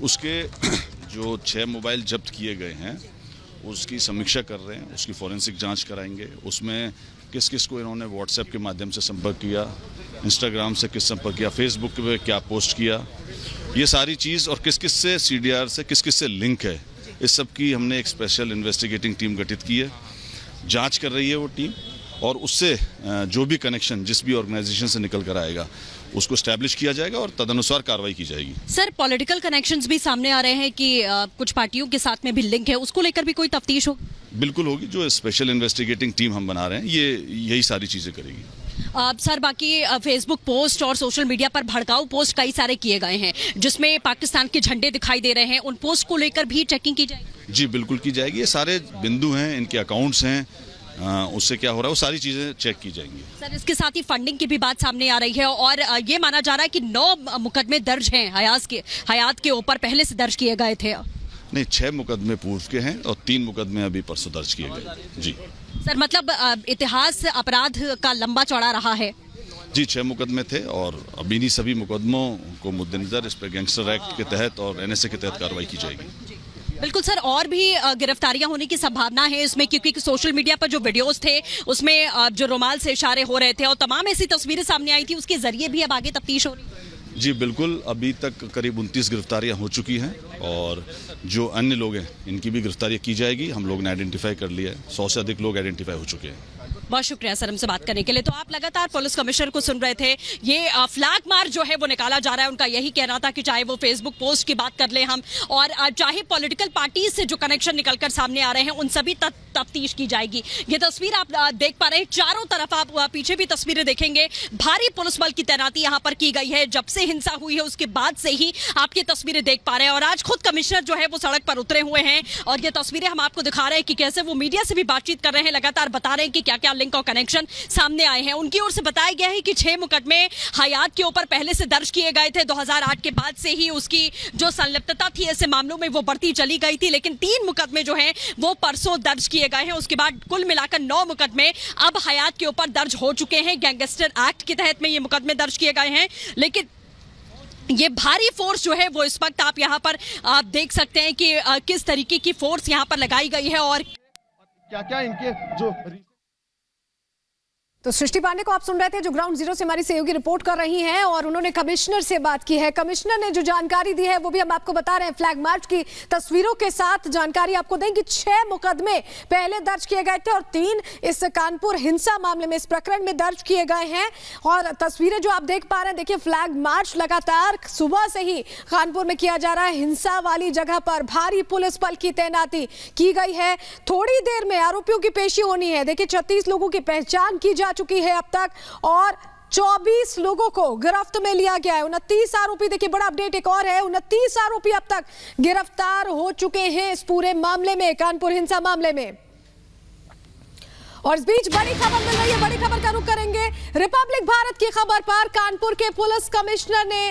उसके जो 6 मोबाइल जब्त किए गए हैं उसकी समीक्षा कर रहे हैं, उसकी फॉरेंसिक जांच कराएंगे। उसमें किस किस को इन्होंने व्हाट्सएप के माध्यम से संपर्क किया, इंस्टाग्राम से किस संपर्क किया, फेसबुक पे क्या पोस्ट किया, ये सारी चीज़ और किस किस से सीडीआर से किस किस से लिंक है, इस सब की हमने एक स्पेशल इन्वेस्टिगेटिंग टीम गठित की है। जांच कर रही है वो टीम और उससे जो भी कनेक्शन जिस भी ऑर्गेनाइजेशन से निकल कर आएगा उसको स्टैब्लिश किया जाएगा और तदनुसार कार्रवाई की जाएगी। सर, पॉलिटिकल कनेक्शंस भी सामने आ रहे हैं कि कुछ पार्टियों के साथ में भी लिंक है, उसको लेकर भी कोई तफ्तीश हो? बिल्कुल होगी। जो स्पेशल इन्वेस्टिगेटिंग टीम हम बना रहे हैं ये यही सारी चीज़ें करेगी। सर, बाकी फेसबुक पोस्ट और सोशल मीडिया पर भड़काऊ पोस्ट कई सारे किए गए हैं जिसमें पाकिस्तान के झंडे दिखाई दे रहे हैं, उन पोस्ट को लेकर भी चेकिंग की जाएगी? जी बिल्कुल की जाएगी। ये सारे बिंदु हैं, इनके अकाउंट्स हैं, उससे क्या हो रहा है वो सारी चीज़ें चेक की जाएंगी। सर, इसके साथ ही फंडिंग की भी बात सामने आ रही है और ये माना जा रहा है कि 9 मुकदमे दर्ज हैं हयात के ऊपर, पहले से दर्ज किए गए थे। नहीं, 6 मुकदमे पूर्व के हैं और 3 मुकदमे अभी परसों दर्ज किए गए। जी सर, मतलब इतिहास अपराध का लंबा चौड़ा रहा है। जी 6 मुकदमे थे और अब इन्हीं सभी मुकदमों को मुद्देनजर इस पर गैंगस्टर एक्ट के तहत और एनएसए के तहत कार्रवाई की जाएगी। बिल्कुल सर, और भी गिरफ्तारियां होने की संभावना है इसमें, क्योंकि सोशल मीडिया पर जो वीडियोस थे उसमें जो रुमाल से इशारे हो रहे थे और तमाम ऐसी तस्वीरें सामने आई थी, उसके जरिए भी अब आगे तफ्तीश हो रही है। जी बिल्कुल, अभी तक करीब 29 गिरफ्तारियां हो चुकी हैं और जो अन्य लोग हैं इनकी भी गिरफ्तारी की जाएगी। हम लोग ने आइडेंटिफाई कर लिया है, 100 से अधिक लोग आइडेंटिफाई हो चुके हैं। बहुत शुक्रिया सर हमसे बात करने के लिए। तो आप लगातार पुलिस कमिश्नर को सुन रहे थे। ये फ्लैग मार्च जो है वो निकाला जा रहा है, उनका यही कहना था कि चाहे वो फेसबुक पोस्ट की बात कर ले हम और चाहे पॉलिटिकल पार्टी से जो कनेक्शन निकलकर सामने आ रहे हैं उन सभी तफ्तीश की जाएगी। ये तस्वीर आप देख पा रहे हैं, चारों तरफ आप पीछे भी तस्वीरें देखेंगे, भारी पुलिस बल की तैनाती यहाँ पर की गई है। जब से हिंसा हुई है उसके बाद से ही आप ये तस्वीरें देख पा रहे हैं और आज खुद कमिश्नर जो है वो सड़क पर उतरे हुए हैं और ये तस्वीरें हम आपको दिखा रहे हैं कि कैसे वो मीडिया से भी बातचीत कर रहे हैं, लगातार बता रहे हैं कि क्या क्या लिंक और कनेक्शन सामने आए हैं। उनकी ओर से बताया गया है कि 6 मुकदमे हयात के ऊपर पहले से दर्ज किए गए थे। 2008 के बाद से ही उसकी जो संलिप्तता थी ऐसे मामलों में वो बढ़ती चली गई थी, लेकिन 3 मुकदमे जो हैं वो परसों दर्ज किए गए हैं। उसके बाद कुल मिलाकर 9 मुकदमे अब हयात के ऊपर दर्ज हो चुके हैं। गैंगस्टर एक्ट के तहत में ये मुकदमे दर्ज किए गए हैं, लेकिन ये भारी फोर्स जो है वो इस वक्त आप यहाँ पर आप देख सकते हैं कि किस तरीके की फोर्स यहाँ पर लगाई गई है और क्या क्या इनके जो। तो सृष्टि पांडे को आप सुन रहे थे जो ग्राउंड जीरो से हमारी सहयोगी रिपोर्ट कर रही हैं और उन्होंने कमिश्नर से बात की है। कमिश्नर ने जो जानकारी दी है वो भी हम आपको बता रहे हैं, फ्लैग मार्च की तस्वीरों के साथ जानकारी आपको देंगे। 6 मुकदमे पहले दर्ज किए गए थे और 3 इस कानपुर हिंसा मामले में, इस प्रकरण में दर्ज किए गए हैं। और तस्वीरें जो आप देख पा रहे हैं, देखिए फ्लैग मार्च लगातार सुबह से ही कानपुर में किया जा रहा है। हिंसा वाली जगह पर भारी पुलिस बल की तैनाती की गई है। थोड़ी देर में आरोपियों की पेशी होनी है। देखिए 36 लोगों की पहचान की जा चुकी है अब तक और 24 लोगों को गिरफ्त में लिया गया है। 29 आरोपी, देखिए बड़ा अपडेट एक और है, 29 आरोपी अब तक गिरफ्तार हो चुके हैं इस पूरे मामले में, कानपुर हिंसा मामले में। और इस बीच बड़ी खबर मिल रही है, बड़ी खबर का रुख करेंगे रिपब्लिक भारत की खबर पर। कानपुर के पुलिस कमिश्नर ने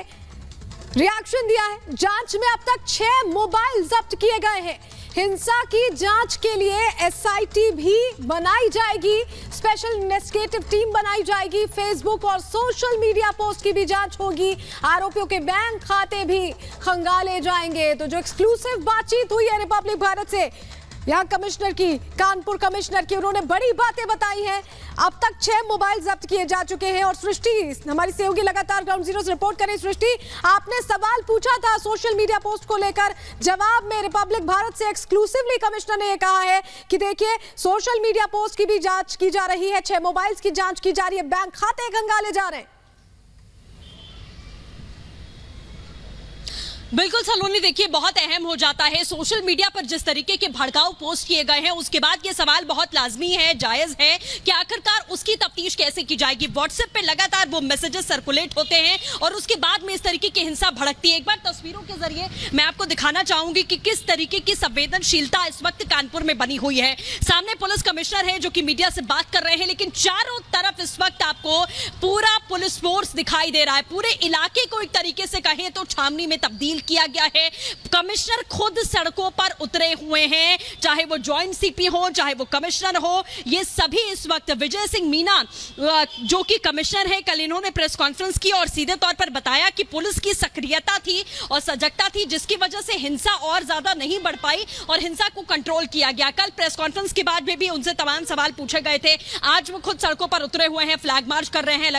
रिएक्शन दिया है। जांच में अब तक 6 मोबाइल जब्त किए गए हैं। हिंसा की जांच के लिए एसआईटी भी बनाई जाएगी, स्पेशल इन्वेस्टिगेटिव टीम बनाई जाएगी। फेसबुक और सोशल मीडिया पोस्ट की भी जांच होगी। आरोपियों के बैंक खाते भी खंगाले जाएंगे। तो जो एक्सक्लूसिव बातचीत हुई है रिपब्लिक भारत से यहाँ कमिश्नर की, कानपुर कमिश्नर की, उन्होंने बड़ी बातें बताई हैं। अब तक 6 मोबाइल जब्त किए जा चुके हैं। और सृष्टि हमारी सहयोगी लगातार ग्राउंड जीरो से रिपोर्ट करें। सृष्टि, आपने सवाल पूछा था सोशल मीडिया पोस्ट को लेकर, जवाब में रिपब्लिक भारत से एक्सक्लूसिवली कमिश्नर ने यह कहा है कि देखिए सोशल मीडिया पोस्ट की भी जांच की जा रही है, 6 मोबाइल्स की जांच की जा रही है, बैंक खाते खंगाले जा रहे हैं। बिल्कुल सलोनी, देखिए बहुत अहम हो जाता है सोशल मीडिया पर जिस तरीके के भड़काऊ पोस्ट किए गए हैं, उसके बाद ये सवाल बहुत लाजमी है, जायज है कि आखिरकार उसकी तफ्तीश कैसे की जाएगी। व्हाट्सएप पे लगातार वो मैसेजेस सर्कुलेट होते हैं और उसके बाद में इस तरीके की हिंसा भड़कती है। एक बार तस्वीरों के जरिए मैं आपको दिखाना चाहूंगी कि किस तरीके की संवेदनशीलता इस वक्त कानपुर में बनी हुई है। सामने पुलिस कमिश्नर है जो कि मीडिया से बात कर रहे हैं, लेकिन चारों तरफ इस वक्त आपको पूरा पुलिस फोर्स दिखाई दे रहा है। पूरे इलाके को एक तरीके से कहें तो छावनी में तब्दील किया गया है। कमिश्नर खुद सड़कों पर उतरे हुए हैं, चाहे वो जॉइंट सीपी हो, चाहे वो कमिश्नर हो, ये सभी इस वक्त। विजय सिंह मीना जो कि कमिश्नर है, कल इन्होंने प्रेस कॉन्फ्रेंस की और सीधे तौर पर बताया कि पुलिस की सक्रियता थी और सजगता थी, जिसकी वजह से हिंसा और ज्यादा नहीं बढ़ पाई और हिंसा को कंट्रोल किया गया। कल प्रेस कॉन्फ्रेंस के बाद भी उनसे तमाम सवाल पूछे गए थे। आज वो खुद सड़कों पर उतरे हुए हैं, फ्लैग मार्च कर रहे हैं।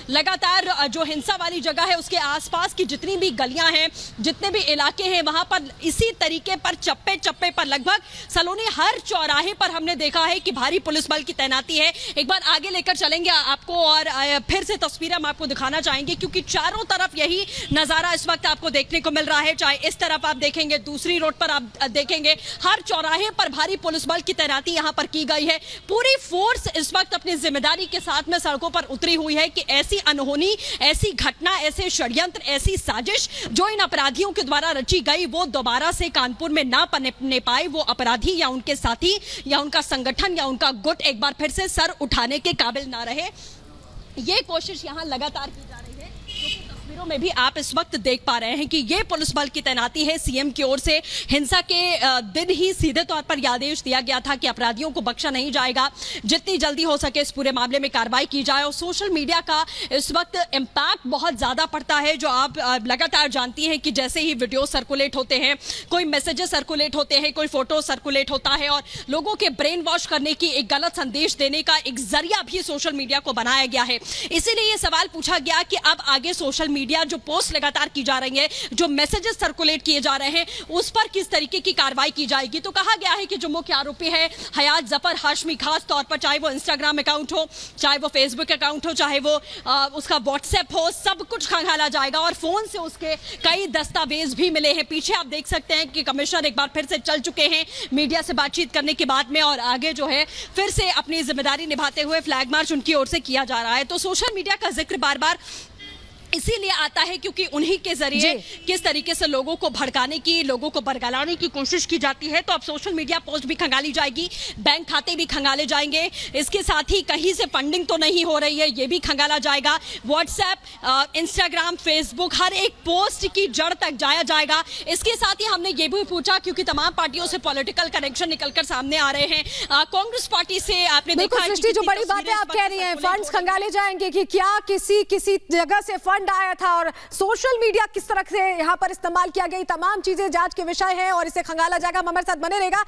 लगातार जो हिंसा वाली जगह है उसके आसपास की जितनी भी गलियां हैं, जितने भी इलाके हैं, वहां पर इसी तरीके पर चप्पे चप्पे पर लगभग सलोनी हर चौराहे पर हमने देखा है कि भारी पुलिस बल की तैनाती है। एक बार आगे लेकर चलेंगे आपको और फिर से तस्वीरें हम आपको दिखाना चाहेंगे, क्योंकि चारों तरफ यही नजारा इस वक्त आपको देखने को मिल रहा है। चाहे इस तरफ आप देखेंगे, दूसरी रोड पर आप देखेंगे, हर चौराहे पर भारी पुलिस बल की तैनाती यहां पर की गई है। पूरी फोर्स इस वक्त अपनी जिम्मेदारी के साथ में सड़कों पर उतरी हुई है कि ऐसी अनहोनी, ऐसी घटना, ऐसे षड्यंत्र, ऐसी साजिश जो इन अपराधियों के द्वारा रची गई वो दोबारा से कानपुर में ना पनपने पाए। वो अपराधी या उनके साथी या उनका संगठन या उनका गुट एक बार फिर से सर उठाने के काबिल ना रहे, ये कोशिश यहां लगातार की जा रही है। तस्वीरों में भी आप इस वक्त देख पा रहे हैं कि ये पुलिस बल की तैनाती है। सीएम की ओर से हिंसा के दिन ही सीधे तौर पर यह आदेश दिया गया था कि अपराधियों को बख्शा नहीं जाएगा, जितनी जल्दी हो सके इस पूरे मामले में कार्रवाई की जाए। और सोशल मीडिया का इस वक्त इम्पैक्ट बहुत ज्यादा पड़ता है, जो आप लगातार जानती हैं कि जैसे ही वीडियो सर्कुलेट होते हैं, कोई मैसेजेस सर्कुलेट होते हैं, कोई फोटो सर्कुलेट होता है और लोगों के ब्रेन वॉश करने की, एक गलत संदेश देने का एक जरिया भी सोशल मीडिया को बनाया गया है। इसीलिए ये सवाल पूछा गया कि अब आगे सोशल मीडिया जो पोस्ट लगातार की जा रही है, जो मैसेजेस सर्कुलेट किए जा रहे हैं, उस पर किस तरीके की कार्रवाई की जाएगी। तो कहा गया है कि जो मुख्य आरोपी है हयात जफर हाशमी, खास तौर पर चाहे वो इंस्टाग्राम अकाउंट हो, चाहे वो फेसबुक अकाउंट हो, चाहे वो उसका व्हाट्सएप हो, सब कुछ खंगाला जाएगा और फोन से उसके कई दस्तावेज भी मिले हैं। पीछे आप देख सकते हैं कि कमिश्नर एक बार फिर से चल चुके हैं मीडिया से बातचीत करने के बाद में, और आगे जो है फिर से अपनी जिम्मेदारी निभाते हुए फ्लैग मार्च उनकी ओर से किया जा रहा है। तो सोशल मीडिया का जिक्र बार बार इसीलिए आता है क्योंकि उन्हीं के जरिए किस तरीके से लोगों को भड़काने की, लोगों को बरगलाने की कोशिश की जाती है। तो अब सोशल मीडिया पोस्ट भी खंगाली जाएगी, बैंक खाते भी खंगाले जाएंगे, इसके साथ ही कहीं से फंडिंग तो नहीं हो रही है ये भी खंगाला जाएगा। व्हाट्सएप, इंस्टाग्राम, फेसबुक, हर एक पोस्ट की जड़ तक जाया जाएगा। इसके साथ ही हमने ये भी पूछा, क्योंकि तमाम पार्टियों से पॉलिटिकल कनेक्शन निकलकर सामने आ रहे हैं। कांग्रेस पार्टी से आपने देखा जो बड़ी बातें आप कह रही हैं, फंड्स खंगाले जाएंगे कि क्या किसी जगह से फंड आया था और सोशल मीडिया किस तरह से यहां पर इस्तेमाल किया गया, तमाम चीजें जांच के विषय हैं और इसे खंगाला जाएगा। हम हमारे साथ बने रहेगा।